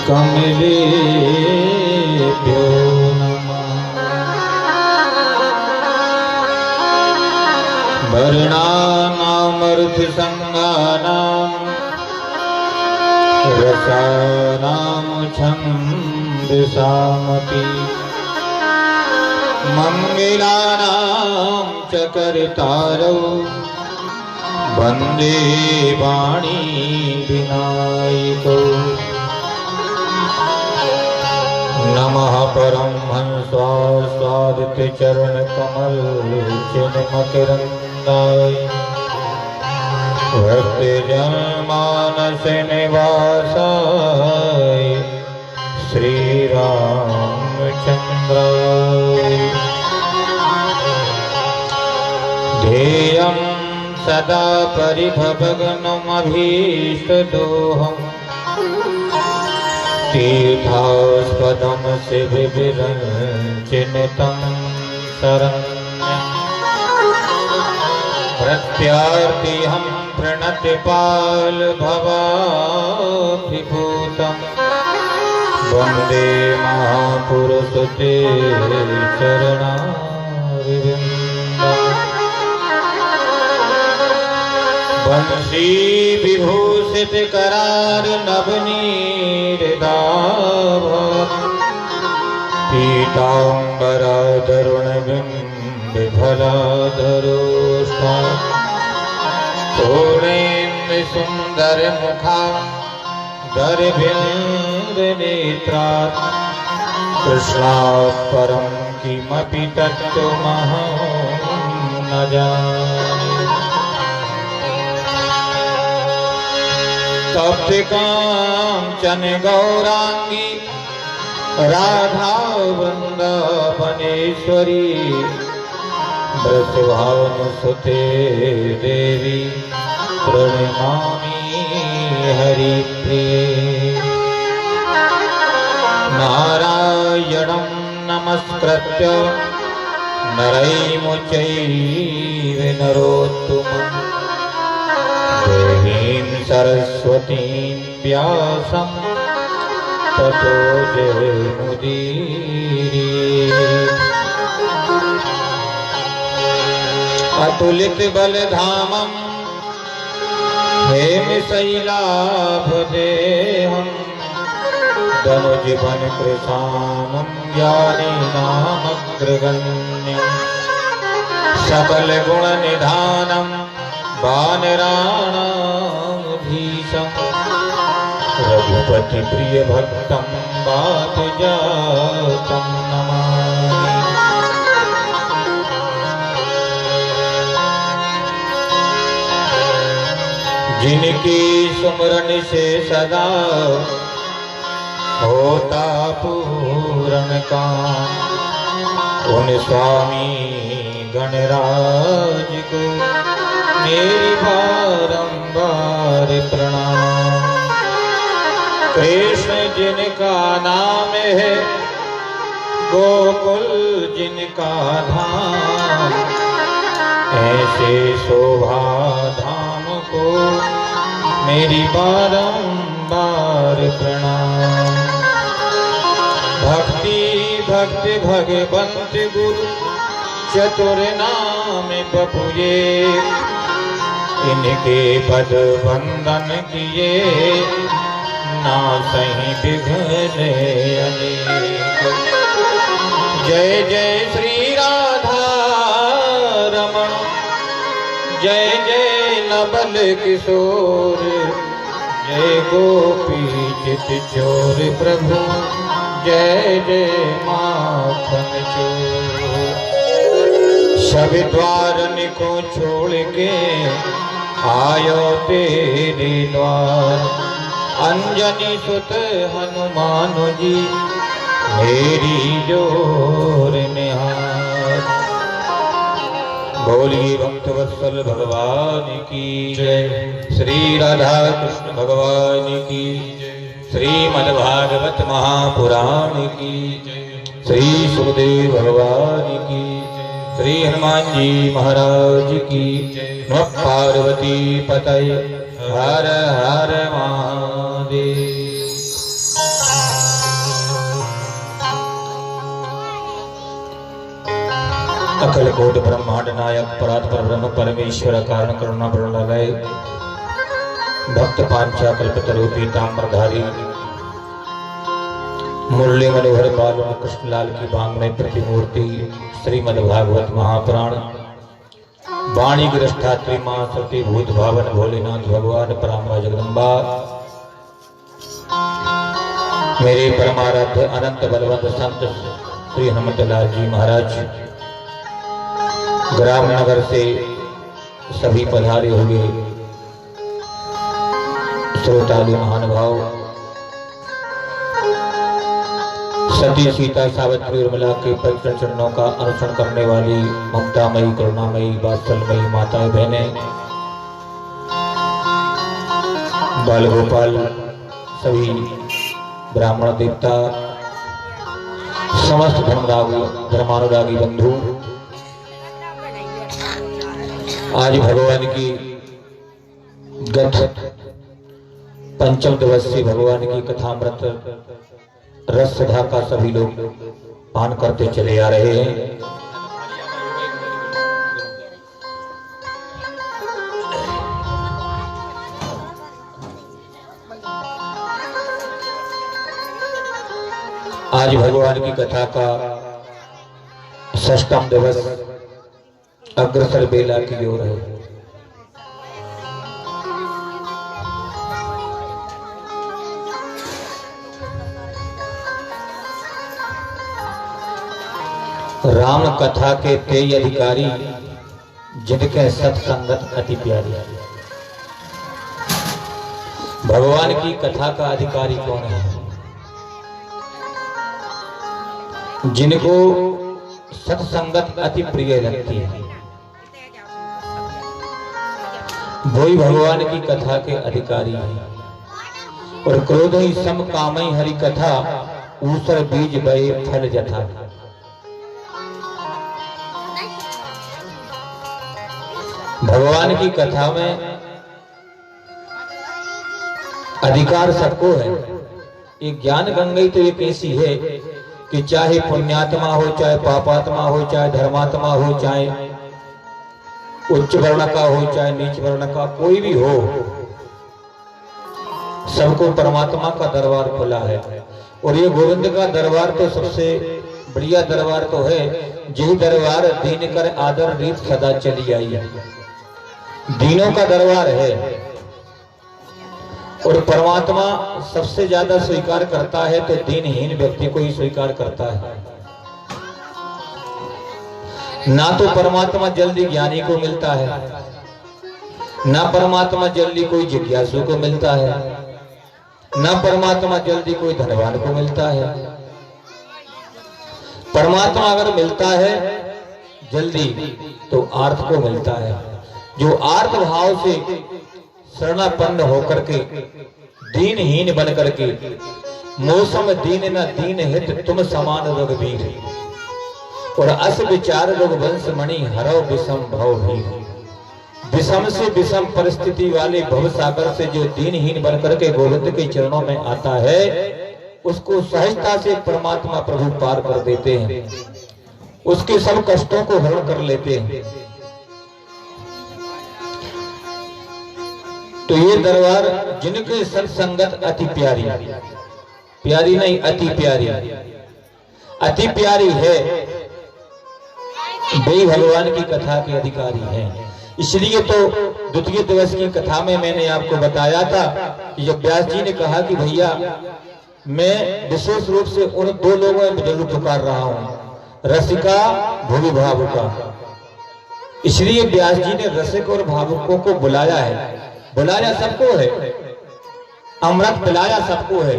कमलेभ्यो नमः। वर्णानामर्थसङ्गानां रसानां छन्दसामपि मंगलानां च कर्तारौ वन्दे वाणी विनायकौ। नमः परमहंसास्वादित चरण कमल चिन्मकरन्दाय भक्ति जनमानस निवासाय श्री रामचन्द्राय। ध्येयं सदा परिभवग्नमभीष्टदोहम् तीर्थास्पदं शिवविरञ्चिनुतं शरण्यं प्रत्यार्तिहं प्रणतिपालभवाभिभूतं वन्दे महापुरुषते चरणारविन्दम्। बंशी विभूषित करार नवनीरदाभ पीताम्बराधरुणबिम्बिफलाधरोष्ठा पूर्णेन्दु सुन्दर मुखा दरभिन्दनेत्रात् कृष्णात् परं किमपि तत्त्वमहं न जाने। तप्त कांचन गौरांगी राधा वृंदावनेश्वरी वृषभानुसुते देवी प्रणमामि हरिप्रिये। नारायणं नमस्कृत्य नरैः चैव नरोत्तमम् देवीं सरस्वतीं व्यासं ततो जयमुदीरयेत्। अतुलित बलधामं हेमशैलाभदेहं धनुजवन कृशानं ज्ञानिनामग्रगण्यं सकलगुणनिधानं वानराणामधीशं रघुपति प्रिय भक्तं वातजातं नमामि। जिनकी सुमरन से सदा होता पूर्ण काम उन स्वामी गणराज को मेरी बारंबार प्रणाम। कृष्ण जिनका नाम है गोकुल जिनका धाम ऐसे शोभा धाम को मेरी बारंबार प्रणाम। भक्ति भक्ति भगवंत गुरु चतुर नाम बपुए इनके पद वंदन किए ना सही विघ्न अनेक। जय जय श्री राधा रमण जय जय नवल किशोर जय गोपी चित चोर प्रभु जय जय माखन चोर। सभी द्वारन को छोड़ के आयो तेरे द्वार अंजनी सुत हनुमान जी मेरी जोर निहार। बोलिए भक्तवत्सल भगवान की जय। श्री राधा कृष्ण भगवान की जय। श्रीमद्भागवत महापुराण की जय। श्री सुखदेव भगवान की जय। श्री हनुमान जी महाराज की जय। नमः पार्वती पतये हर हर महादेव। अखिल कोट ब्रह्मांड नायक परात्पर ब्रह्म परमेश्वर कारण करुणा प्रणलय भक्त पांचा कल्पतरूपी ताम्रधारी मुरली मनोहर बाल कृष्णलाल की बांग में प्रतिमूर्ति श्रीमद् भागवत महापुराण वाणी गिरष्ठात्री मां सती भूत भावन भोलेनाथ भगवान पराम्बा जगदम्बा मेरे परमाराध्य अनंत बलवंत संत श्री हनुमतलाल जी महाराज ग्राम नगर से सभी पधारे हुए श्रोतालु महानुभाव सती सीता सावित्री उर्मिला के पवित्र चरणों का अनुसरण करने वाली ममतामयी करुणामयी वात्सल्यमयी माताएं बहनें बाल गोपाल सभी ब्राह्मण देवता समस्त धर्मानुरागी बंधु आज भगवान की गत पंचम दिवसीय भगवान की कथामृत रसधा का सभी लोग पान करते चले आ रहे हैं। आज भगवान की कथा का षष्ठम दिवस अग्रसर बेला की ओर है। राम कथा के तेय अधिकारी जिनके सत्संगत अति प्यारी। भगवान की कथा का अधिकारी कौन है? जिनको सत्संगत अति प्रिय लगती है वही भगवान की कथा के अधिकारी है। और क्रोध ही सम कामई हरि कथा ऊसर बीज बये फल जथा। भगवान की कथा में अधिकार सबको है। ये ज्ञान गंगा तो एक ऐसी है कि चाहे पुण्यात्मा हो, चाहे पापात्मा हो, चाहे धर्मात्मा हो, चाहे उच्च वर्ण का हो, चाहे नीच वर्ण का, कोई भी हो, सबको परमात्मा का दरबार खुला है। और ये गोविंद का दरबार तो सबसे बढ़िया दरबार तो है। यही दरबार दीन कर आदर रीत सदा चली आई है। दीनों का दरबार है। और परमात्मा सबसे ज्यादा स्वीकार करता है तो दीनहीन व्यक्ति को ही स्वीकार करता है। ना तो परमात्मा जल्दी ज्ञानी को मिलता है, ना परमात्मा जल्दी कोई जिज्ञासु को मिलता है, ना परमात्मा जल्दी कोई धनवान को मिलता है। परमात्मा अगर मिलता है जल्दी तो आर्थ को मिलता है। जो आर्थ भाव से शरणापन्न होकर के दीनहीन बन करके मौसम दीन न दीन हित तुम समान रघुवीर और अस विचार रघुवंश मणि हरो विषम भव भीर। विषम से विषम परिस्थिति वाले भव सागर से जो दीनहीन बन करके गोविंद के चरणों में आता है उसको सहजता से परमात्मा प्रभु पार कर देते हैं। उसके सब कष्टों को हरण कर लेते हैं। तो ये दरबार जिनके सत्संगत अति प्यारी, प्यारी नहीं अति प्यारी, अति प्यारी है, वे भगवान की कथा के अधिकारी हैं। इसलिए तो द्वितीय दिवस की कथा में मैंने आपको बताया था कि जब व्यास जी ने कहा कि भैया मैं विशेष रूप से उन दो लोगों में जरूर पुकार रहा हूं, रसिका भूमि भावुका। इसलिए व्यास जी ने रसिक और भावुकों को बुलाया है। बुलाया सबको है, अमृत पिलाया सबको है,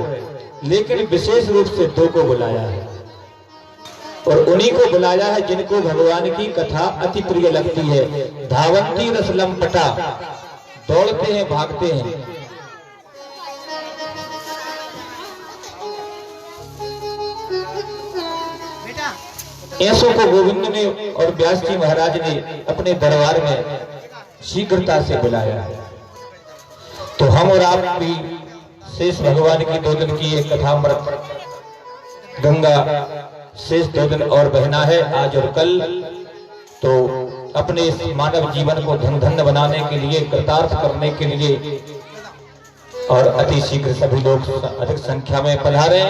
लेकिन विशेष रूप से दो को बुलाया है। और उन्हीं को बुलाया है जिनको भगवान की कथा अति प्रिय लगती है। धावंती रसलम पटा, दौड़ते हैं भागते हैं। ऐसों को गोविंद ने और व्यास जी महाराज ने अपने दरबार में शीघ्रता से बुलाया है। तो हम और आप भी शेष भगवान की 2 दिन की एक कथामृत गंगा शेष 2 दिन और बहना है, आज और कल। तो अपने इस मानव जीवन को धन धन्य बनाने के लिए, कृतार्थ करने के लिए और अति शीघ्र सभी लोग अधिक संख्या में पधारें,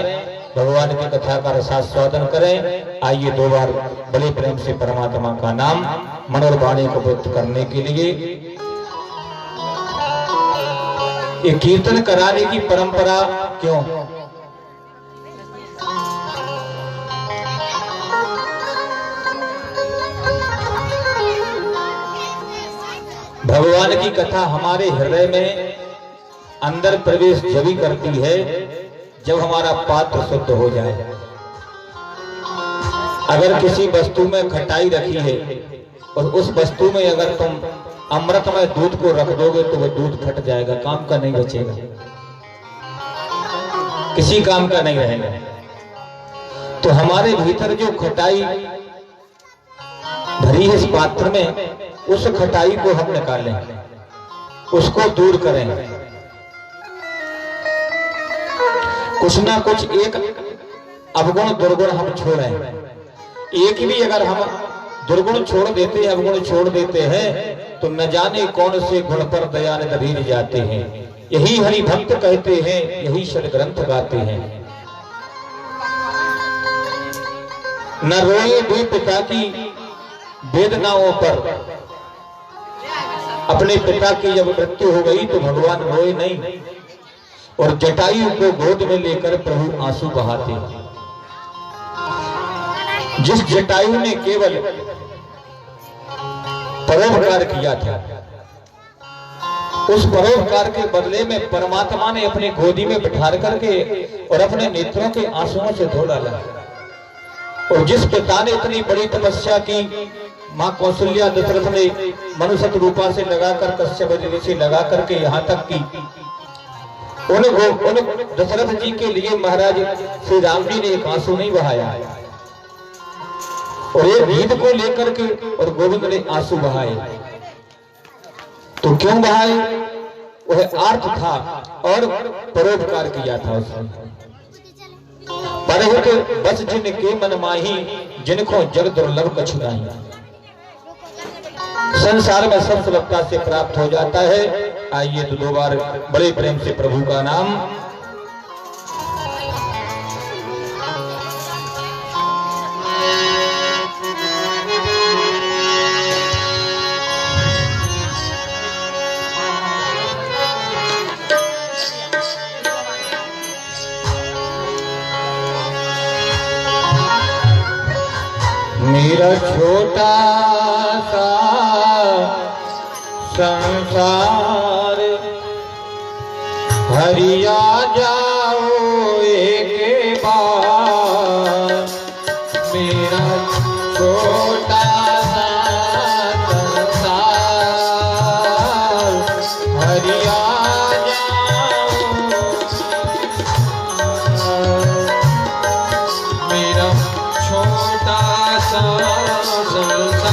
भगवान की कथा का रसास्वादन करें। आइए 2 बार बड़े प्रेम से परमात्मा का नाम मनोरवाणी को व्यक्त करने के लिए ये कीर्तन कराने की परंपरा क्यों? भगवान की कथा हमारे हृदय में अंदर प्रवेश जभी करती है जब हमारा पात्र शुद्ध हो जाए। अगर किसी वस्तु में खटाई रखी है और उस वस्तु में अगर तुम अमृतमय दूध को रख दोगे तो वह दूध खट जाएगा, काम का नहीं बचेगा, किसी काम का नहीं रहेगा। तो हमारे भीतर जो खटाई भरी है इस पात्र में, उस खटाई को हम निकालें, उसको दूर करें। कुछ ना कुछ एक अवगुण दुर्गुण हम छोड़ें। एक भी अगर हम दुर्गुण छोड़ देते हैं, अवगुण छोड़ देते हैं, तो न जाने कौन से गुण पर दयानिधि भीर जाते हैं। यही हरि भक्त कहते हैं, यही सद ग्रंथ गाते हैं। न रोए दुई पिता की वेदनाओं पर। अपने पिता की जब मृत्यु हो गई तो भगवान रोए नहीं और जटायु को गोद में लेकर प्रभु आंसू बहाते। जिस जटायु ने केवल परोपकार किया था, उस परोपकार के बदले में परमात्मा ने अपनी गोदी में बिठा करके और अपने नेत्रों के आंसुओं से धो डाला। और जिस पिता ने इतनी बड़ी तपस्या की, मां कौशल्या दशरथ ने मनुष्य रूपा से लगाकर, कश्यप से लगा करके यहाँ तक की उन दशरथ जी के लिए महाराज श्री राम जी ने एक आंसू नहीं बहाया और एक गीत को लेकर के और गोविंद ने आंसू बहाए। तो क्यों बहाए? वह आर्थ था और परोपकार किया था उसने। परहित बस जिन के मन माही, जिनको जग दुर्लभ कछु नहीं। संसार में सब सुलभता से प्राप्त हो जाता है। आइए 2 बार बड़े प्रेम से प्रभु का नाम। मेरा छोटा सा संसार हरिया जाओ एक बार। मेरा छोटा सा संसार हरिया जाओ। मेरा छोटा सा संसार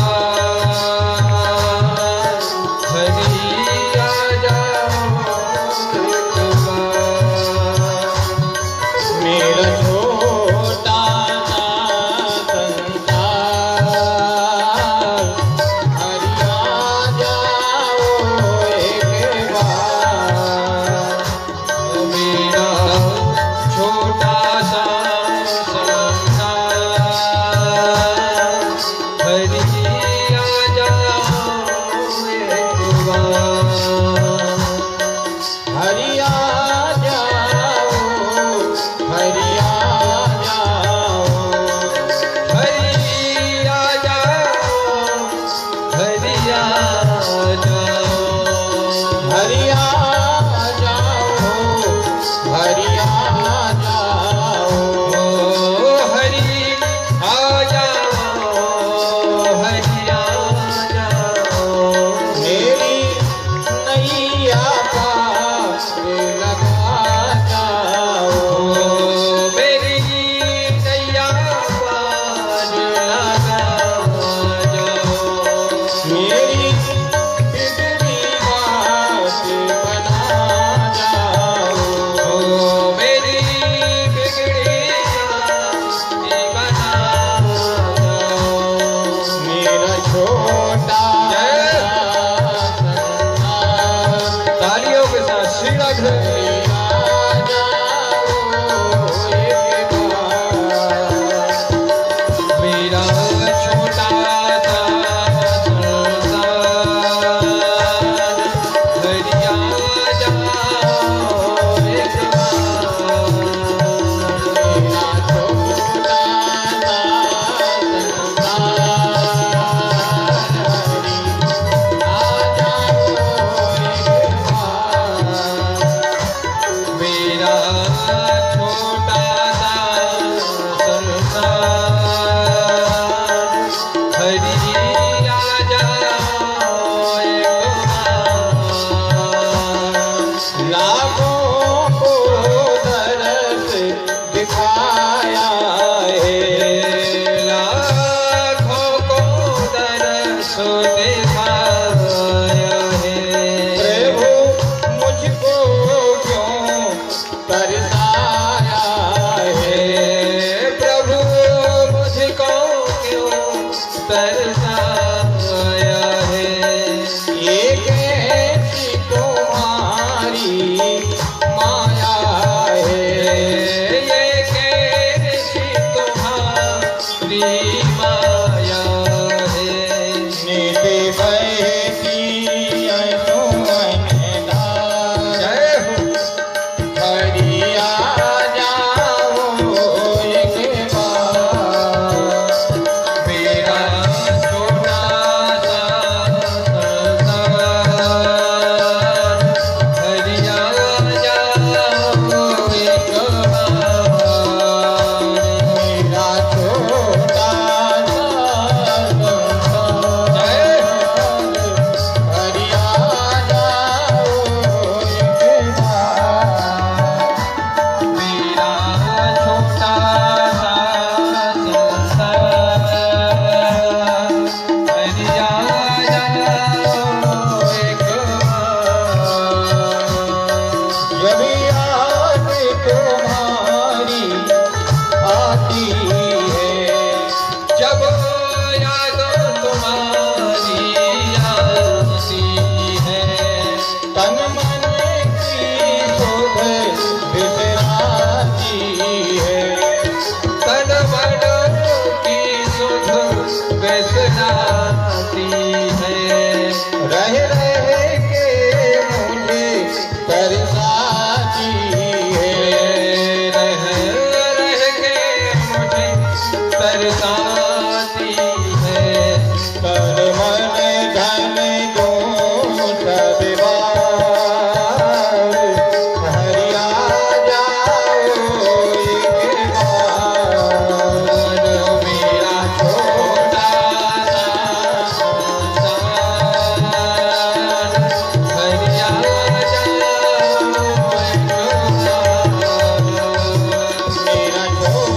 दिखाया है, लाखों को दर्श दिखाया है। प्रभु मुझको क्यों तरसाया है, प्रभु मुझको क्यों तरसाया है। ये कैसी तुम्हारी माया है, ये कैसी तुम्हारी माया है। नित बहती यमुना जय हो, हरि आ जाओ एक बार, मेरा छोटा सा संसार, हरि आ जाओ एक बार, मेरा छोटा सा संसार, जय हो, हरि आ जाओ एक बार, मेरा छोटा सा संसार, हरि आ जाओ एक बार। जब याद तुम्हारी आती है, जब याद तुम्हारी आती है, तन मन की सुध बिसराती है, तन मन की सुध बिसराती है। रह रह के मुझे तरसाती है, रह रह के मुझे तरसाती है। तन मन धन दूं सब बार, हरि आ जाओ एक बार, मेरा छोटा सा संसार, हरि आ जाओ एक बार, मेरा छोटा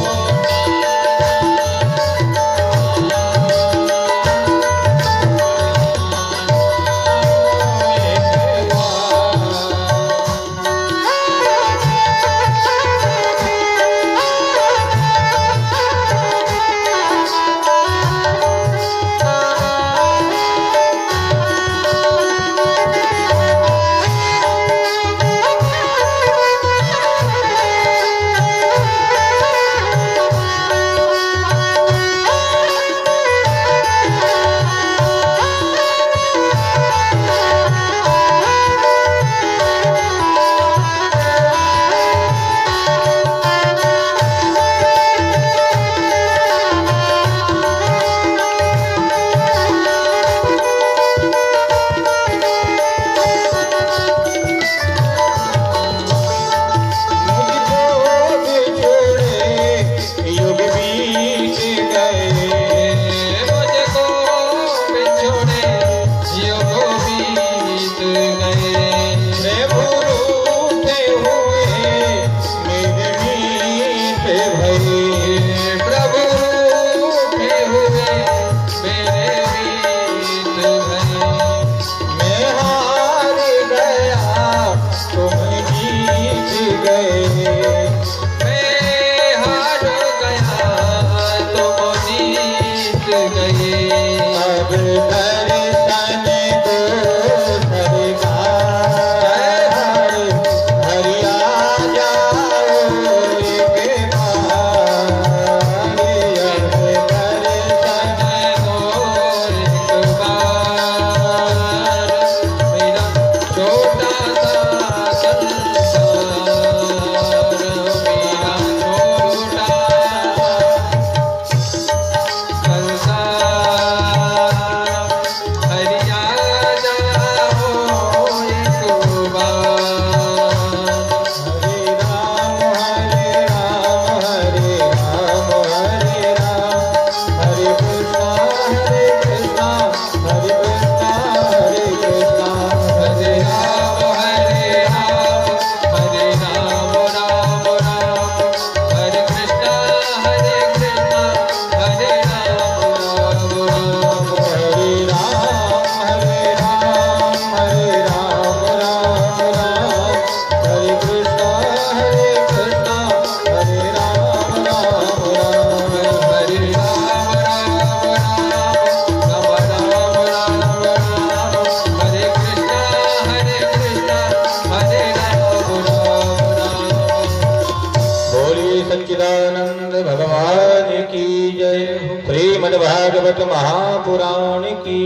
सच्चिदानंद भगवान की जय। श्रीमद्भागवत महापुराण की।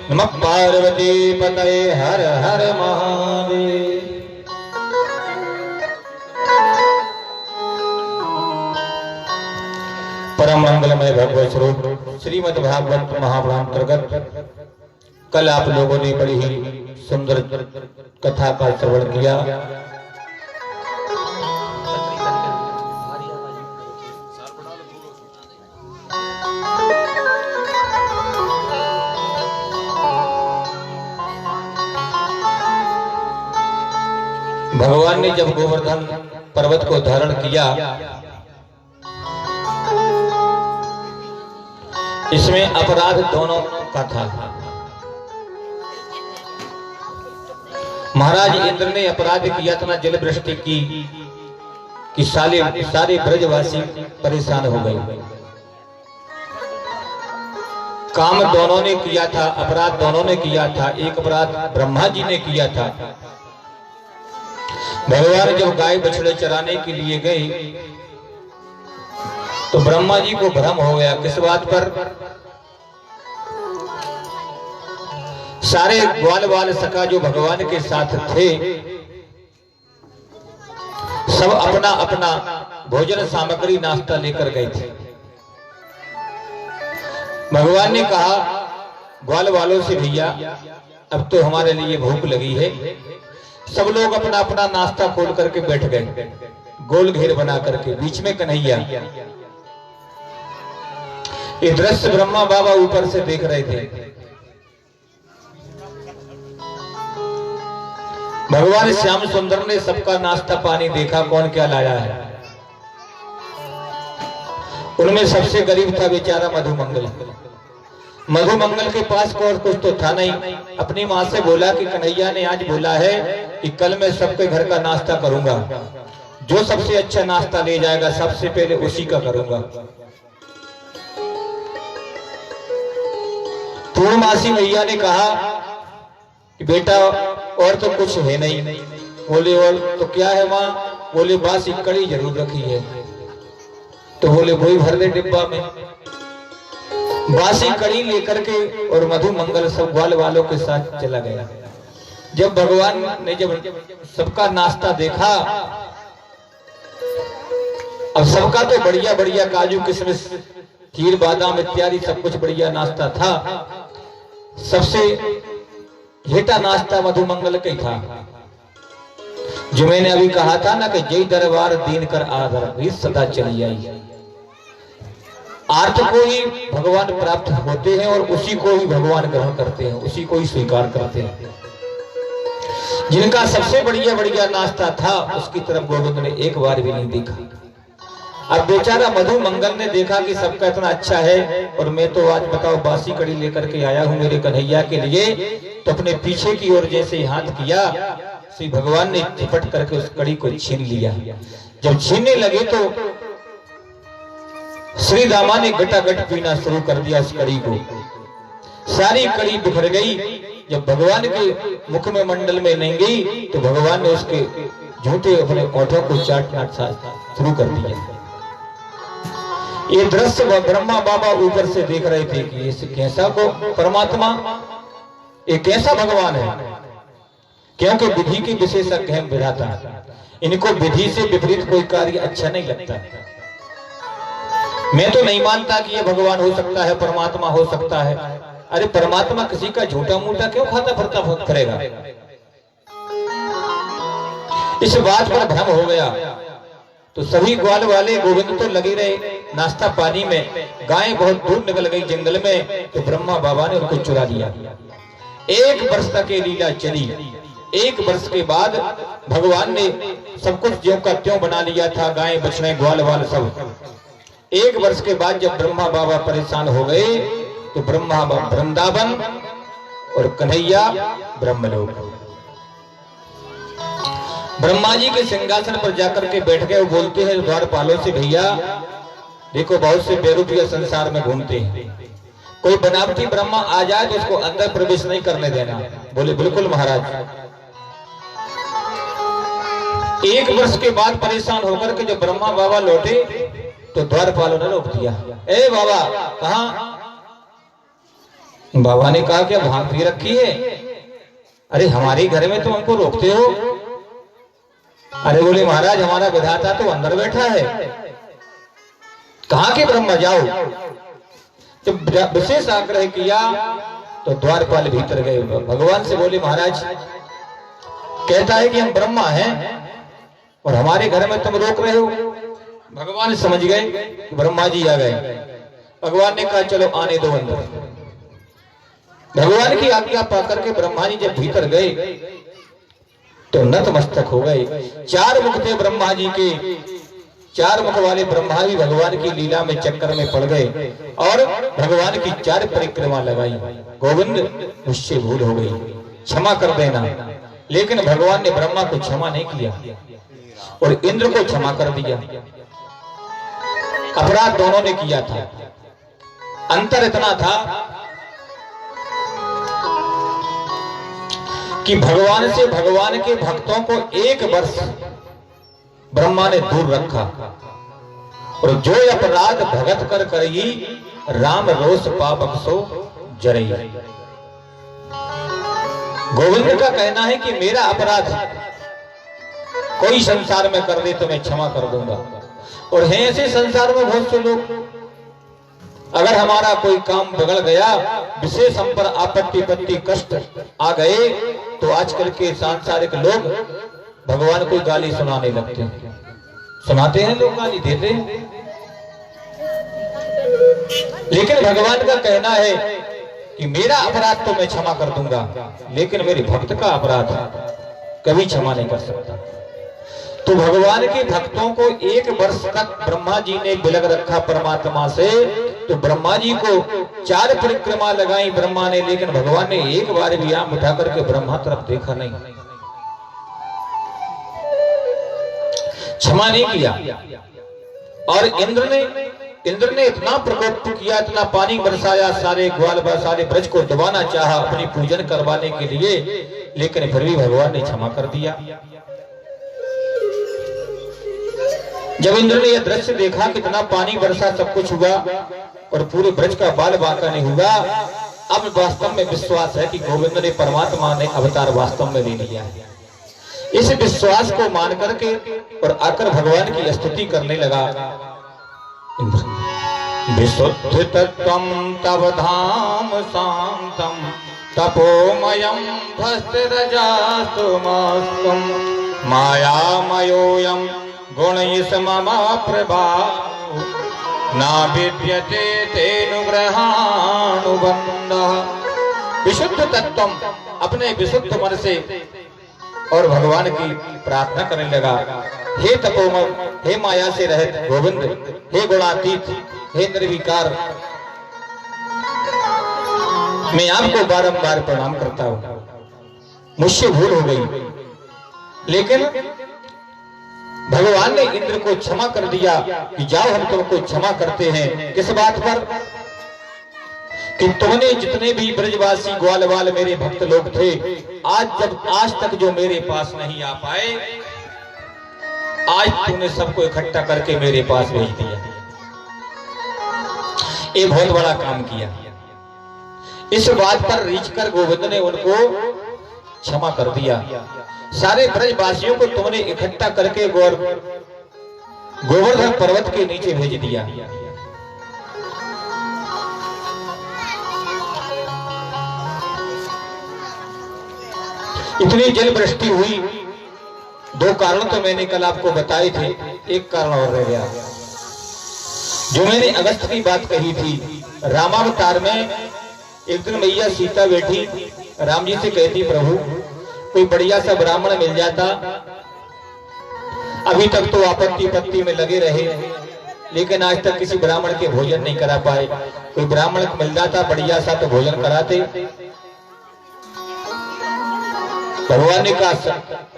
नमः पार्वती पतये हर हर महादेव। परम मंगलमय भगवत स्वरूप श्रीमद्भागवत महापुराण अंतर्गत कल आप लोगों ने बड़ी ही सुंदर कथा का श्रवण किया। भगवान ने जब गोवर्धन पर्वत को धारण किया, इसमें अपराध दोनों का था। महाराज इंद्र ने अपराध किया था, जल वृष्टि की कि सारे ब्रजवासी परेशान हो गए। काम दोनों ने किया था, अपराध दोनों ने किया था। एक अपराध ब्रह्मा जी ने किया था। भगवान जब गाय बछड़े चराने के लिए गए तो ब्रह्मा जी को भ्रम हो गया। किस बात पर? सारे ग्वाल वाल सखा जो भगवान के साथ थे, सब अपना अपना भोजन सामग्री नाश्ता लेकर गए थे। भगवान ने कहा ग्वाल वालों से, भैया अब तो हमारे लिए भूख लगी है। सब लोग अपना अपना नाश्ता खोल करके बैठ गए, गोल घेर बना करके, बीच में कन्हैया। ये दृश्य ब्रह्मा बाबा ऊपर से देख रहे थे। भगवान श्याम सुंदर ने सबका नाश्ता पानी देखा, कौन क्या लाया है। उनमें सबसे गरीब था बेचारा मधुमंगल। मधुमंगल के पास और कुछ तो था नहीं। अपनी माँ से बोला कि कन्हैया ने आज बोला है कि कल मैं सबके घर का नाश्ता करूंगा, जो सबसे अच्छा नाश्ता ले जाएगा सबसे पहले उसी का करूंगा। पूर्णमासी मैया ने कहा कि बेटा और तो कुछ है नहीं। बोले और तो क्या है माँ? बोले बासी कड़ी जरूर रखी है। तो बोले वही भर दे डिब्बा में। बासी कड़ी लेकर के और मधुमंगल सब ग्वाल वालों के साथ चला गया। जब भगवान ने जब सबका नाश्ता देखा, अब सबका तो बढ़िया बढ़िया काजू किशमिश खीर बादाम इत्यादि सब कुछ बढ़िया नाश्ता था। सबसे हेटा नाश्ता मधुमंगल का ही था। जो मैंने अभी कहा था ना कि जय दरबार दीन कर आदर सदा चली आई। आर्थ को ही भगवान प्राप्त होते हैं और उसी को ही भगवान ग्रहण करते हैं, उसी को ही स्वीकार करते हैं। जिनका सबसे बढ़िया बढ़िया नाश्ता था उसकी तरफ गोविंद ने एक बार भी नहीं देखा। अब बेचारा मधुमंगल ने देखा कि सबका इतना अच्छा है और मैं तो आज बताओ बासी कड़ी लेकर के आया हूं मेरे कन्हैया के लिए। तो अपने पीछे की ओर जैसे हाथ किया, श्री भगवान ने झपट करके उस कड़ी को छीन लिया। जब छीनने लगे तो श्री दामा ने गटागट पीना शुरू कर दिया उस कड़ी को। सारी कड़ी बिखर गई। जब भगवान के मुख में मंडल में नहीं गई तो भगवान ने उसके झूठे अपने ओठों को चाटना शुरू कर दिया। ये दृश्य ब्रह्मा बाबा ऊपर से देख रहे थे कि ये कैसा को परमात्मा, ये कैसा भगवान है। क्योंकि विधि के विशेषज्ञ हैं विधाता, इनको विधि से विपरीत कोई कार्य अच्छा नहीं लगता। मैं तो नहीं मानता कि ये भगवान हो सकता है, परमात्मा हो सकता है। अरे परमात्मा किसी का झूठा मूठा क्यों खाता फिरता करेगा? इस बात पर भ्रम हो गया तो सभी ग्वाल वाले गोविंद तो लगे रहे नाश्ता पानी में। गाय बहुत दूर निकल गई जंगल में तो ब्रह्मा बाबा ने उनको चुरा लिया। 1 वर्ष तक ये लीला चली। 1 वर्ष के बाद भगवान ने सब कुछ ज्यों का त्यों बना लिया था, गाय बछड़े ग्वाल वाल सब। 1 वर्ष के बाद जब ब्रह्मा बाबा परेशान हो गए तो ब्रह्मा बाबा वृंदावन और कन्हैया ब्रह्मलोक। ब्रह्मा जी के सिंहासन पर जाकर के बैठ गए। वो बोलते हैं द्वारपालों से, भैया देखो बहुत से बेरूपिया संसार में घूमते हैं, कोई बनावटी ब्रह्मा आ जाए तो उसको अंदर प्रवेश नहीं करने देना। बोले बिल्कुल महाराज। एक वर्ष के बाद परेशान होकर के जब ब्रह्मा बाबा लौटे तो द्वारपालों ने रोक दिया। ए बाबा कहां? बाबा ने कहा क्या भांग पी रखी है? अरे हमारे घर में तो हमको रोकते हो। अरे बोले महाराज हमारा विधाता तो अंदर बैठा है। कहां के ब्रह्मा जाओ। जब विशेष आग्रह किया तो द्वारपाल भीतर गए। भगवान से बोले महाराज कहता है कि हम ब्रह्मा हैं और हमारे घर में तुम रोक रहे हो। भगवान समझ गए कि ब्रह्मा जी आ गए। भगवान ने कहा चलो आने दो अंदर। भगवान की आज्ञा पाकर के ब्रह्मा जी जब भीतर गए तो नतमस्तक हो गए। 4 मुख थे ब्रह्मा जी के। 4 मुख वाले ब्रह्मा भी भगवान की लीला में चक्कर में पड़ गए और भगवान की 4 परिक्रमा लगाई। गोविंद मुझसे भूल हो गई, क्षमा कर देना। लेकिन भगवान ने ब्रह्मा को क्षमा नहीं किया और इंद्र को क्षमा कर दिया। अपराध दोनों ने किया था। अंतर इतना था कि भगवान से भगवान के भक्तों को 1 वर्ष ब्रह्मा ने दूर रखा और जो अपराध भगत कर करही राम रोष पापक सो जरई। गोविंद का कहना है कि मेरा अपराध कोई संसार में कर दे तो मैं क्षमा कर दूंगा। और हैं ऐसे संसार में बहुत से लोग, अगर हमारा कोई काम बिगड़ गया, विशेष हम पर आपत्ति पत्ति कष्ट आ गए तो आजकल के सांसारिक लोग भगवान को गाली सुनाने लगते हैं। सुनाते हैं लोग, गाली देते हैं। लेकिन भगवान का कहना है कि मेरा अपराध तो मैं क्षमा कर दूंगा, लेकिन मेरे भक्त का अपराध कभी क्षमा नहीं कर सकता। तो भगवान के भक्तों को 1 वर्ष तक ब्रह्मा जी ने बिलग रखा परमात्मा से। तो ब्रह्मा जी को 4 परिक्रमा लगाई ब्रह्मा ने, लेकिन भगवान ने एक बार भी आंख उठा करके ब्रह्मा तरफ देखा नहीं, क्षमा नहीं किया। और इंद्र ने इतना प्रकोप किया, इतना पानी बरसाया, सारे ग्वाल सारे ब्रज को दबाना चाहा अपनी पूजन करवाने के लिए, लेकिन फिर भी भगवान ने क्षमा कर दिया। जब इंद्र ने यह दृश्य देखा, कितना पानी बरसा, सब कुछ हुआ और पूरे ब्रज का बाल बांका नहीं हुआ, अब वास्तव में विश्वास है कि गोविंद ने परमात्मा ने अवतार वास्तव में ले लिया है। इस विश्वास को मान करके और आकर भगवान की स्तुति करने लगा। विशुद्ध तत्वं तव धाम शांतम तपोमयं भस्त्रजास्तुमस्तुम मायामयोऽयं गुणैः प्रभाव ना विद्यते तेनुग्रहानुबन्धः। विशुद्ध तत्वम, अपने विशुद्ध मन से और भगवान की प्रार्थना करने लगा। हे तपोमय, हे माया से रहित गोविंद, हे गुणातीत, हे निर्विकार, मैं आपको बारंबार प्रणाम करता हूं। मुझसे भूल हो गई, लेकिन भगवान ने इंद्र को क्षमा कर दिया कि जाओ हम तुमको क्षमा करते हैं। किस बात पर? कि तुमने जितने भी ब्रजवासी ग्वालवाल मेरे भक्त लोग थे, आज तक जो मेरे पास नहीं आ पाए, आज तूने सबको इकट्ठा करके मेरे पास भेज दिया। ये बहुत बड़ा काम किया। इस बात पर रीझकर गोविंद ने उनको क्षमा कर दिया। सारे ब्रजवासियों को तुमने इकट्ठा करके गोवर्धन पर्वत के नीचे भेज दिया। इतनी जल वृष्टि हुई। 2 कारण तो मैंने कल आपको बताए थे, एक कारण और रह गया जो मैंने अगस्त की बात कही थी। रामावतार में एक दिन मैया सीता बैठी राम जी से कहती, प्रभु कोई बढ़िया सा ब्राह्मण मिल जाता। अभी तक तो आपत्ति पत्ति में लगे रहे, लेकिन आज तक किसी ब्राह्मण के भोजन नहीं करा पाए। कोई ब्राह्मण मिल जाता बढ़िया सा तो भोजन कराते। भगवान ने कहा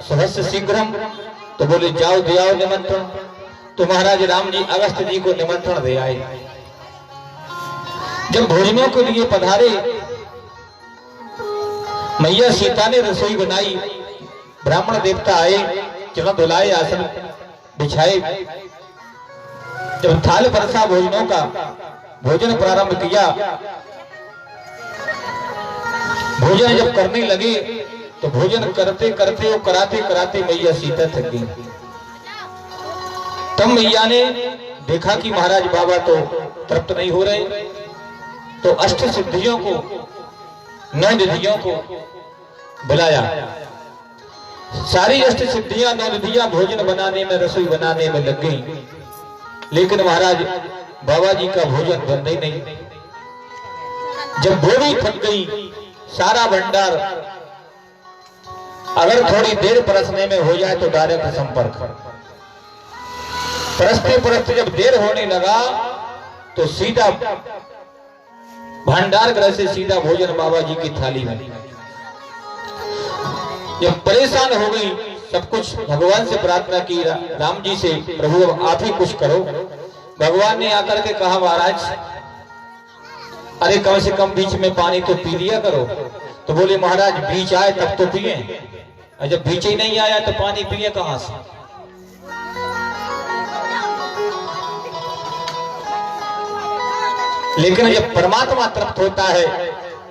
सहस्य शीघ्रम, तो बोले जाओ दे आओ निमंत्रण। तो महाराज राम जी अगस्त जी को निमंत्रण दे आए। जब भोजनों के लिए पधारे, मैया सीता ने रसोई बनाई, ब्राह्मण देवता आए, चरण धुलाए, आसन बिछाए, जब थाल परसा भोजनों का भोजन प्रारंभ किया, भोजन जब करने लगे तो भोजन करते करते और कराते कराते मैया सीता थक गई। तब मैया ने देखा कि महाराज बाबा तो तृप्त नहीं हो रहे, तो अष्ट सिद्धियों को, 9 निधियों को बुलाया। सारी अष्ट सिद्धियां 9 निधियां भोजन बनाने में, रसोई बनाने में लग गई, लेकिन महाराज बाबा जी का भोजन बंद ही नहीं। जब वो भी थक गई, सारा भंडार अगर थोड़ी देर परसने में हो जाए तो डायरेक्ट संपर्क, परसते परसते जब देर होने लगा तो सीधा भंडार गृह से सीधा भोजन बाबा जी की थाली में। जब परेशान हो गई, सब कुछ भगवान से प्रार्थना की, राम जी से, प्रभु अब आप ही कुछ करो। भगवान ने आकर के कहा, महाराज अरे कम से कम बीच में पानी तो पी लिया करो। तो बोले, महाराज बीच आए तब तो पिए, और जब बीच ही नहीं आया तो पानी पिए कहां से। लेकिन जब परमात्मा तृप्त होता है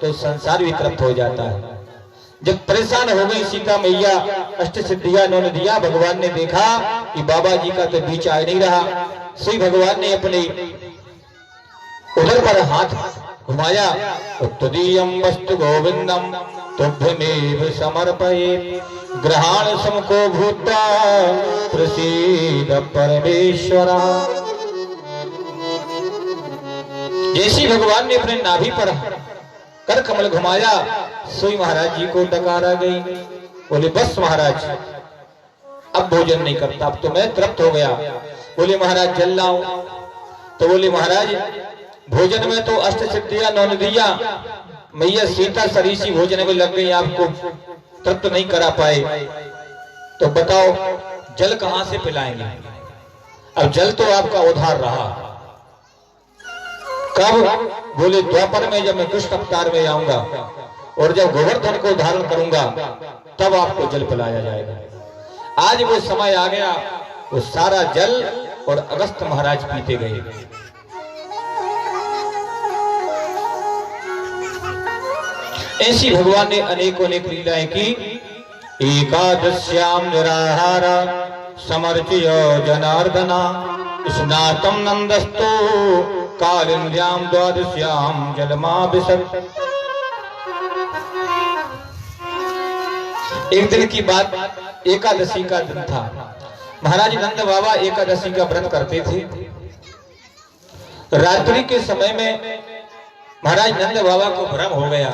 तो संसार भी तृप्त हो जाता है। जब परेशान हो गई सीता मैया, अष्ट सिद्धियां 9 निधियां, भगवान ने देखा कि बाबा जी का तो बीच आ नहीं रहा। श्री भगवान ने अपने उधर पर हाथ घुमाया, तदीयं वस्तु गोविंदम तुभ्यमेव समर्पये ग्रहाण समको भूता प्रसीद परमेश्वरा। जैसी भगवान ने अपने नाभि पर कर कमल घुमाया, सोई महाराज जी को डकार आ गई। बोले, बस महाराज अब भोजन नहीं करता, अब तो मैं तृप्त हो गया। बोले, महाराज जल लाऊं? तो बोले, महाराज भोजन में तो अष्ट सिद्धियां 9 निधियां मैया सीता सरीसी भोजन में लग गई, आपको तृप्त नहीं करा पाए, तो बताओ जल कहां से पिलाएंगे? अब जल तो आपका उधार रहा। कब? बोले, द्वापर में, जब मैं कृष्ण अवतार में आऊंगा और जब गोवर्धन को धारण करूंगा तब आपको जल पिलाया जाएगा। आज वो समय आ गया, वो सारा जल और अगस्त महाराज पीते गए। ऐसी भगवान ने अनेकों अनेक लीलाएं की। एकादश्याम निराहार समर्चय जनार्दना स्नातम नंदस्तो कालिंद्याम द्वादश्याम जलमा विसर्ज। एक दिन की बात, एकादशी का दिन था। महाराज नंद बाबा एकादशी का व्रत करते थे। रात्रि के समय में महाराज नंद बाबा को भ्रम हो गया।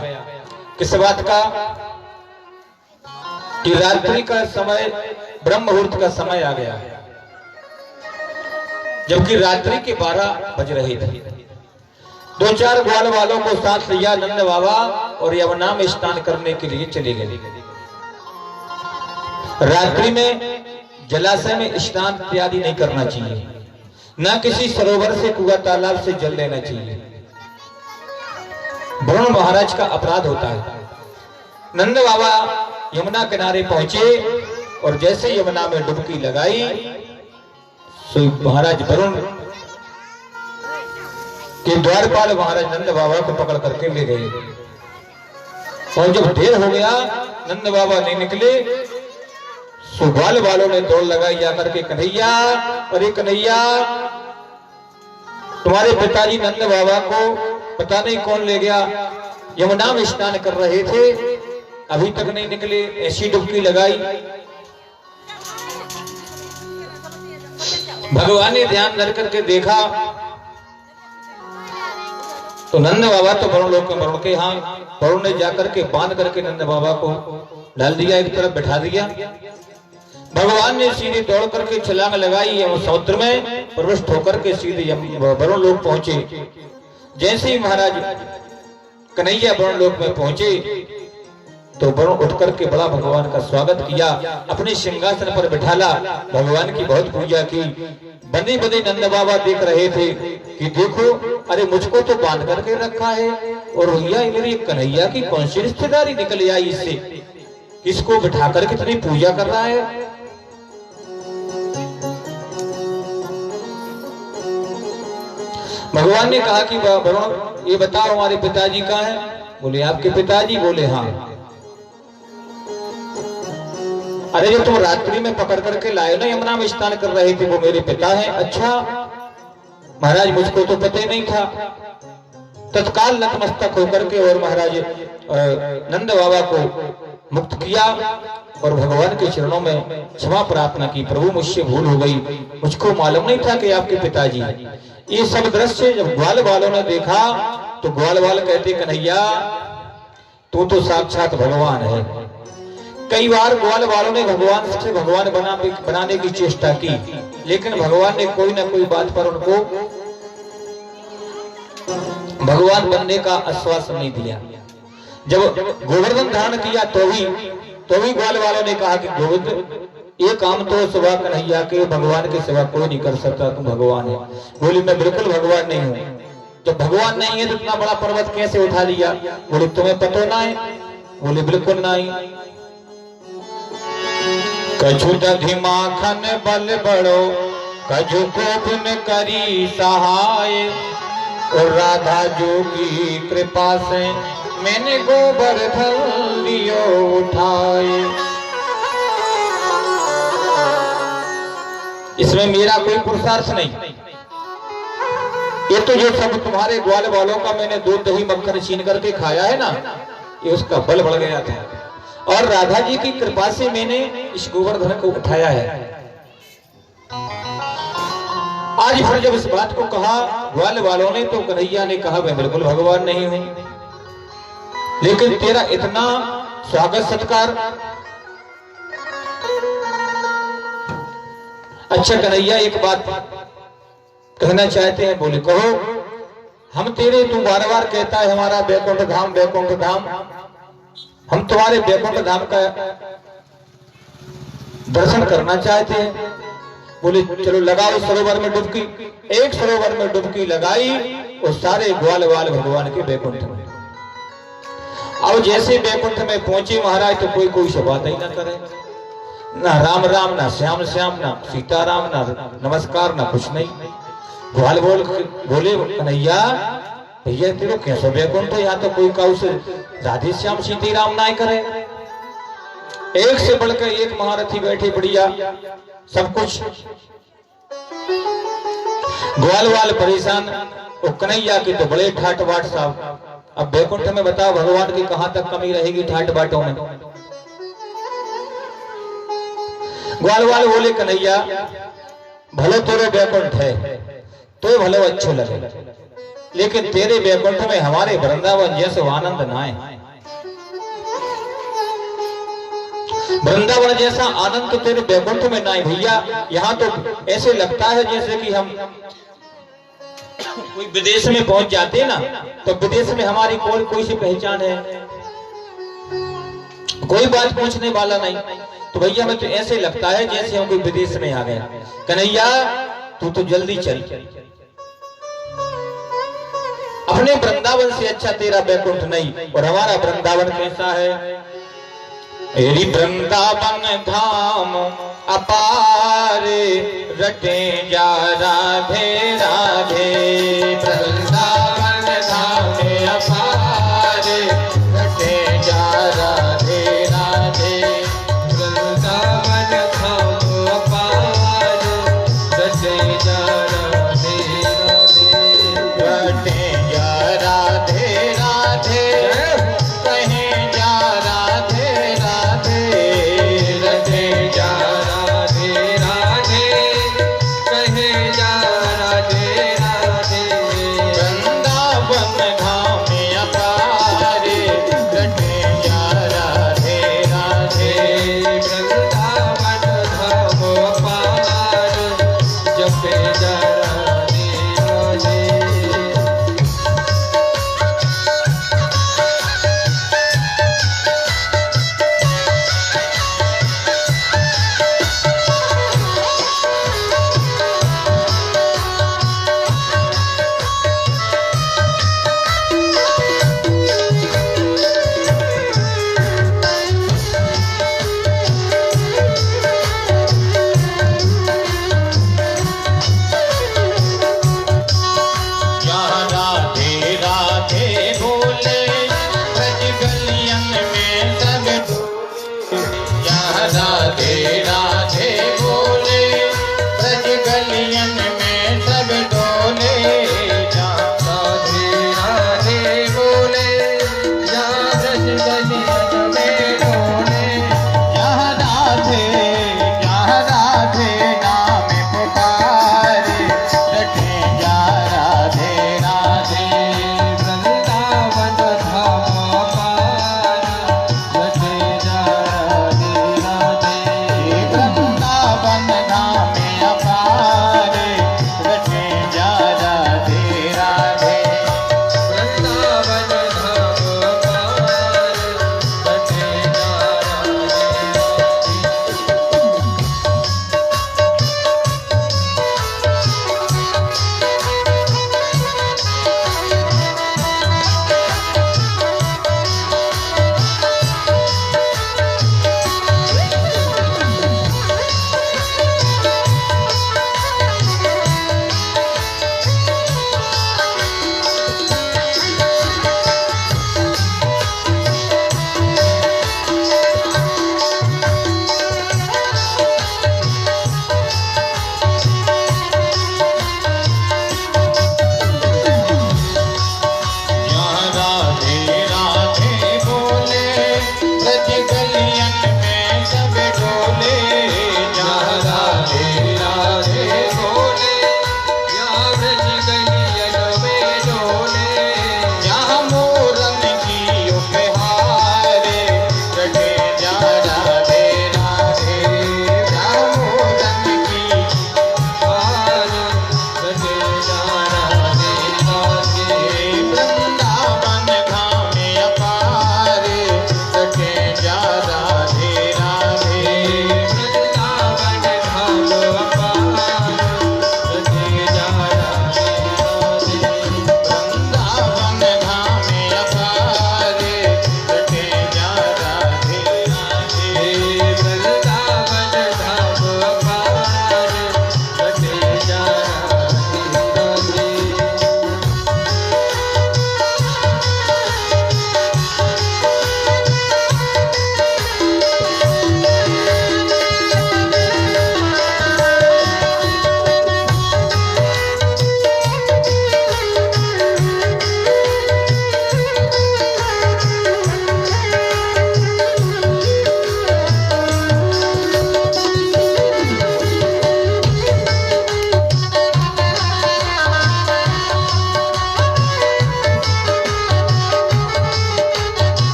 किस बात का? कि रात्रि का समय, ब्रह्म मुहूर्त का समय आ गया, जबकि रात्रि के 12 बज रहे थे। 2-4 ग्वाल वालों को साथ लिया नंद बाबा और यमुना में स्नान करने के लिए चले गए। रात्रि में जलाशय में स्नान इत्यादि नहीं करना चाहिए, न किसी सरोवर से, कुआं, तालाब से जल लेना चाहिए। वरुण महाराज का अपराध होता है। नंद बाबा यमुना किनारे पहुंचे और जैसे यमुना में डुबकी लगाई, तो महाराज वरुण के द्वारपाल महाराज नंद बाबा को पकड़ करके ले गए। और जब देर हो गया, नंद बाबा नहीं निकले, सुग्वाल वालों ने दौड़ लगाई जाकर के, कन्हैया, अरे कन्हैया, तुम्हारे पिताजी नंद बाबा को पता नहीं कौन ले गया, यमुना में स्नान कर रहे थे, अभी तक नहीं निकले। ऐसी डुबकी लगाई। भगवान ने ध्यान धर करके देखा तो नंद बाबा तो वरुण लोक में, वरुण के यहाँ वरुण ने जाकर के बांध करके नंद बाबा को डाल दिया, एक तरफ बैठा दिया। भगवान ने सीधे दौड़ करके छलांग लगाई और समुद्र में प्रविष्ट होकर के सीधे वरुण लोक पहुंचे। जैसे ही महाराज कन्हैया वरुण लोक में पहुंचे तो वरुण उठ करके बड़ा भगवान का स्वागत किया, अपने सिंहासन पर बिठाला, भगवान की बहुत पूजा की। बंदे बंदे नंद बाबा देख रहे थे कि देखो, अरे मुझको तो बांध करके रखा है और भैया मेरी कन्हैया की कौन सी रिश्तेदारी निकल आई इससे, इसको बिठा कर कितनी पूजा कर रहा है। भगवान ने कहा कि वरुण ये बताओ हमारे पिताजी कहाँ हैं? बोले आपके पिताजी? बोले हाँ। अरे जो तुम रात्रि में पकड़ करके लाए ना, यमुना में स्नान कर रहे थे, वो मेरे पिता हैं। अच्छा महाराज, मुझको तो पता ही नहीं था। तत्काल नतमस्तक होकर के और महाराज नंद बाबा को मुक्त किया और भगवान के चरणों में क्षमा प्रार्थना की। प्रभु मुझसे भूल हो गई, मुझको मालूम नहीं था कि आपके पिताजी। ये सब दृश्य जब ग्वाल वालों ने देखा तो ग्वाल वाल कहते कन्हैया तू तो साक्षात भगवान है। कई बार ग्वाल वालों ने भगवान से भगवान बनाने की चेष्टा की, लेकिन भगवान ने कोई ना कोई बात पर उनको भगवान बनने का आश्वासन नहीं दिया। जब गोवर्धन धारण किया तो भी ग्वाल वालों ने कहा कि गोविंद ये काम तो सिवा कन्हैया के भगवान के सिवा कोई नहीं कर सकता, तुम भगवान है। बोली मैं बिल्कुल भगवान नहीं हूँ। जब भगवान नहीं है तो इतना बड़ा पर्वत कैसे उठा लिया? बोले तुम्हें पता ना है? बोले बिल्कुल नहीं। कछु दधि माखन बल बड़ो, कछु कोपन करी सहाय, और राधा जोगी कृपा से मैंने गोवर्धन लियो उठाए। इसमें मेरा कोई पुरुषार्थ नहीं, ये तो जो सब तुम्हारे ग्वाल वालों का मैंने दूध दही मक्खन छीन करके खाया है ना, ये उसका बल बढ़ गया था, और राधा जी की कृपा से मैंने इस गोवर्धन को उठाया है। आज फिर जब इस बात को कहा ग्वाल वालों ने, तो कन्हैया ने कहा मैं बिल्कुल भगवान नहीं हूं, लेकिन तेरा इतना स्वागत सत्कार। अच्छा कन्हैया एक बात कहना चाहते हैं। बोले कहो। हम तेरे, तू बार बार कहता है हमारा बैकुंठ धाम बैकुंठ धाम, हम तुम्हारे बैकुंठ धाम का दर्शन करना चाहते हैं। बोले चलो लगाओ सरोवर में डुबकी। एक सरोवर में डुबकी लगाई और सारे ग्वाल वाल भगवान के बैकुंठ में। अब जैसे बैकुंठ में पहुंचे महाराज तो कोई से बात ही ना करे, ना राम राम, ना श्याम श्याम, ना सीताराम, ना नमस्कार, ना कुछ नहीं। ग्वाल बोले कन्हैया भैया तेरे कैसे बैकुंठ है? यहाँ तो कोई काउ से राधे श्याम सीती राम ना करे। एक से बढ़कर एक महारथी बैठे बढ़िया सब कुछ। ग्वाल वाल परेशान, और कन्हैया की तो बड़े ठाट बाट साहब। अब बैकुंठ में बताओ भगवान की कहां तक कमी रहेगी ठाट बाटों में। ग्वाल वाल बोले कन्हैया भले तेरे बैकुंठ है तो भले अच्छे लगे, लेकिन तेरे बैकुंठ में हमारे वृंदावन जैसे आनंद ना है। वृंदावन जैसा आनंद तो तेरे बैकुंठ में ना है भैया। यहाँ तो ऐसे लगता है जैसे कि हम कोई विदेश में पहुंच जाते ना, तो विदेश में हमारी कोई सी पहचान है, कोई बात पूछने वाला नहीं। तो भैया हमें तो ऐसे लगता है जैसे हम कोई विदेश में आ गए। कन्हैया तू तो जल्दी चल, अपने वृंदावन से अच्छा तेरा बैकुंठ नहीं। और हमारा वृंदावन कैसा है? एरी वृंदावन धाम अपारे, रटे जा राधे राधे। वृंदावन धाम अपारे, रटे जा राधे राधे। वृंदावन धाम अपारे, रटे जा राधे राधे। रटे जा राधे राधे, कहीं जा राधे राधे। रटे जा राधे राधे, कहे जा राधे राधे।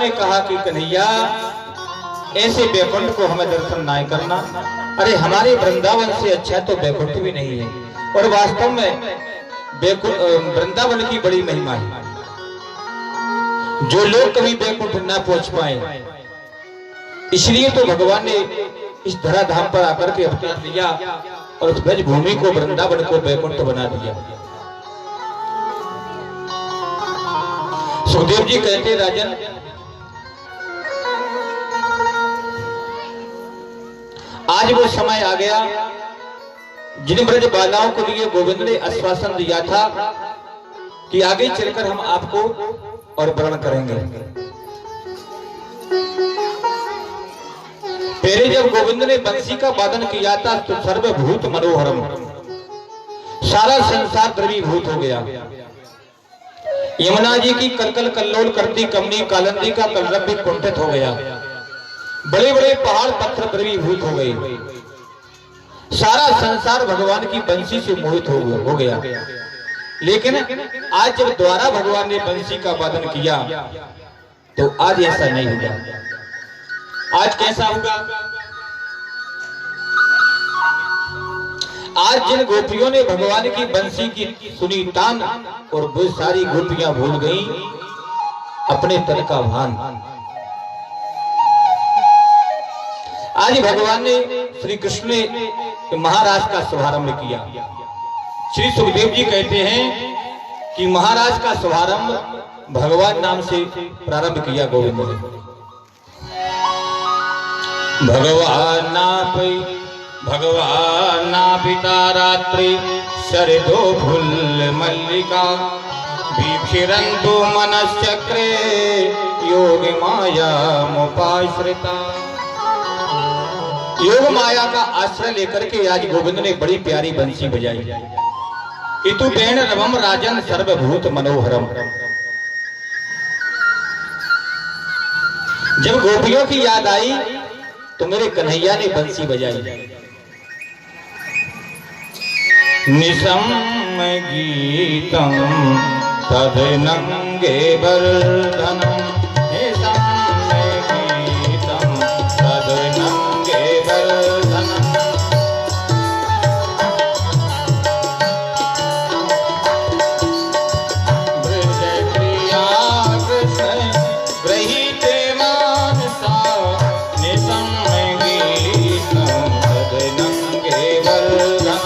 ने कहा कि कन्हैया ऐसे वैकुंठ को हमें दर्शन ना करना, अरे हमारे वृंदावन से अच्छा तो वैकुंठ भी नहीं है। और वास्तव में वृंदावन की बड़ी महिमा है। जो लोग कभी वैकुंठ ना पहुंच पाए, इसलिए तो भगवान ने इस धराधाम पर आकर के अवतार लिया और उस ब्रज भूमि को, वृंदावन को वैकुंठ बना दिया। सुखदेव जी कहते राजन, आज वो समय आ गया जिन ब्रज बालाओं के लिए गोविंद ने आश्वासन दिया था कि आगे चलकर हम आपको और वर्ण करेंगे। पहले जब गोविंद ने बंसी का वादन किया था तो सर्वभूत मनोहरम, सारा संसार द्रवीभूत हो गया। यमुना जी की कलकल कल्लोल करती कमनी कालंदी का कलरव भी कुंठित हो गया। बड़े बड़े पहाड़ पत्थर द्रवीभूत हो गए। सारा संसार भगवान की बंसी से मोहित हो गया। लेकिन आज जब द्वारा भगवान ने बंसी का वादन किया तो आज ऐसा नहीं होगा। आज कैसा होगा? आज जिन गोपियों ने भगवान की बंसी की सुनी तान और वो सारी गोपियां भूल गई अपने तन का भान। आज भगवान ने श्री कृष्ण ने महाराज का शुभारंभ किया। श्री सुखदेव जी कहते हैं कि महाराज का शुभारंभ भगवान नाम से प्रारंभ किया गोविंद ने। भगवान ना पिता रात्रि शरदो फुल्ल मल्लिका वीक्षिरन्तु मनश्चक्रे योग माया मुपाश्रिता। योग माया का आश्रय लेकर के आज गोविंद ने बड़ी प्यारी बंसी बजाई। इतु बेण रवम राजन सर्वभूत मनोहरम। जब गोपियों की याद आई तो मेरे कन्हैया ने बंसी बजाई। निशम गीतम तदनंगे वर्धनम, निशम गीतम तदनंगे वर्धनम। ब्रज प्रिया कृष्ण गृहीते मानसा, निशम गीतम तदनंगे वर्धनम।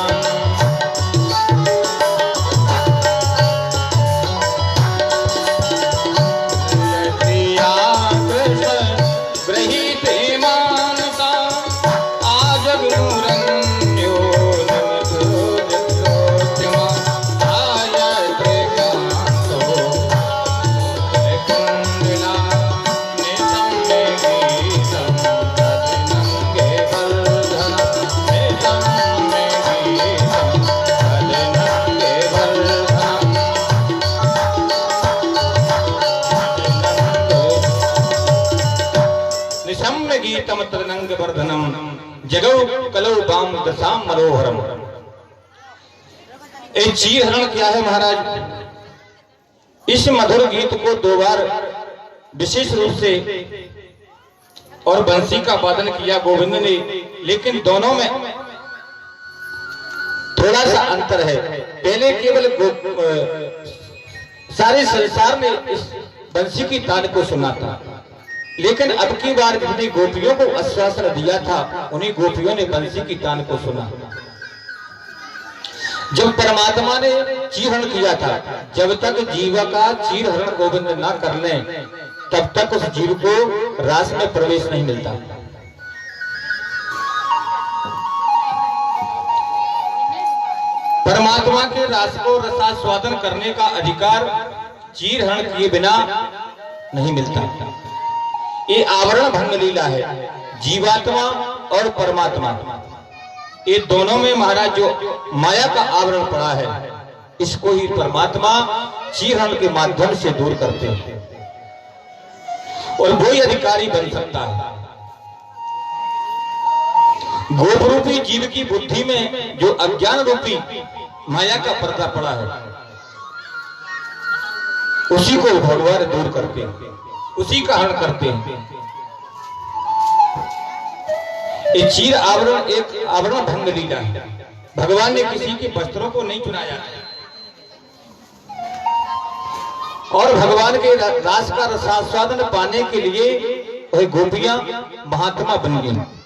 गीतम तदनंग वर्धनम जगौ कलौ बाम दशाम मनोहरम। एक चीर हरण क्या है महाराज? इस मधुर गीत को दो बार विशेष रूप से और बंसी का वादन किया गोविंद ने, लेकिन दोनों में थोड़ा सा अंतर है। पहले केवल सारे संसार में इस बंसी की तान को सुना था, लेकिन अब की बार जितनी गोपियों को आश्वासन दिया था उन्हीं गोपियों ने बंसी की तान को सुना। जब परमात्मा ने चीरहरण किया था, जब तक जीव का चीरहरण गोविंद ना कर ले तब तक उस जीव को रास में प्रवेश नहीं मिलता। परमात्मा के रास को रसास्वादन करने का अधिकार चीरहरण किए बिना नहीं मिलता। ये आवरण भंग लीला है। जीवात्मा और परमात्मा ये दोनों में महाराज जो माया का आवरण पड़ा है, इसको ही परमात्मा चीरहरण के माध्यम से दूर करते हैं और वही अधिकारी बन सकता है। गोप रूपी जीव की बुद्धि में जो अज्ञान रूपी माया का पर्दा पड़ा है, उसी को भगवान दूर करते हैं। उसी का हरण करते हैं। ये चीर आवरण एक आवरण भंग लीला है। भगवान ने किसी के वस्त्रों को नहीं चुराया और भगवान के रास का रसास्वादन पाने के लिए वह गोपियां महात्मा बन गई।